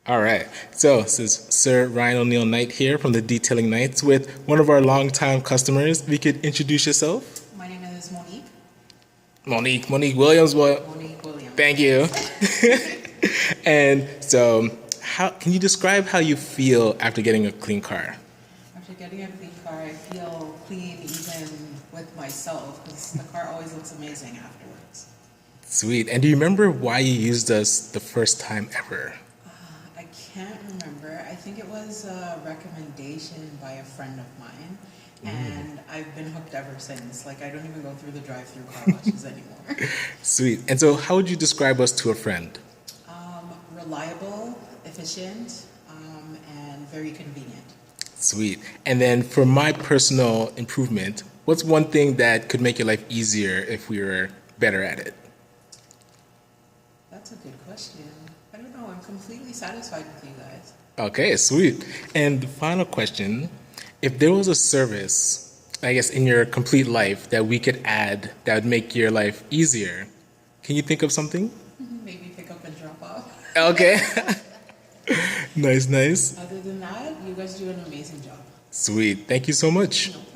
All right. So this is Sir Ryan O'Neill Knight here from the Detailing Knights with one of our longtime customers. If you could introduce yourself. My name is Monique. Monique Williams. Well, Monique Williams. thank you. And so, how can you describe how you feel after getting a clean car? After getting a clean car, I feel clean even with myself because the car always looks amazing afterwards. Sweet. And do you remember why you used us the first time ever? I can't remember. I think it was a recommendation by a friend of mine. And I've been hooked ever since. Like, I don't even go through the drive-through car washes anymore. Sweet. And so, how would you describe us to a friend? Reliable, efficient, and very convenient. Sweet. And then, for my personal improvement, what's one thing that could make your life easier if we were better at it? That's a good question. I don't know. I'm completely satisfied with you guys. Okay, sweet. And the final question, if there was a service, I guess, in your complete life that we could add that would make your life easier, can you think of something? Maybe pick up and drop off. Okay. Nice. Other than that, you guys do an amazing job. Sweet. Thank you so much. No